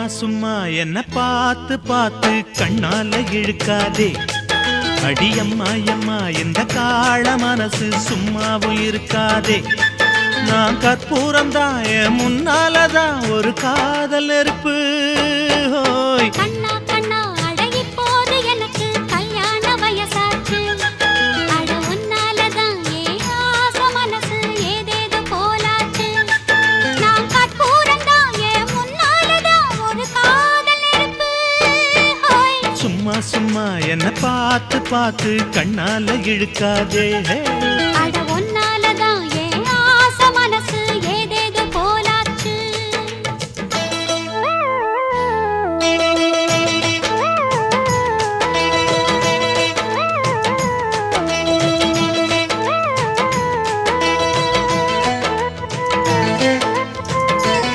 சும்மா என்ன பார்த்து பார்த்து கண்ணால இழுக்காதே. அடியம்மா அம்மா இந்த காள மனசு சும்மாவும் இருக்காதே. நான் கற்பூரம் தான் என் முன்னாலதான் ஒரு காதல் நெருப்பு. ஹோய் கண்ணா கண்ணா அழகி போது எனக்கு கல்யாண வயசாச்சு. அட உன்னாலதான் ஏ ஆசை மனசு ஏதேதோ போலாச்சு. நான் கற்பூரம் தான் என் முன்னாலதான் ஒரு காதல் நெருப்பு. ஹோய் சும்மா சும்மா என்ன பார்த்து பார்த்து கண்ணால இழுக்காதே.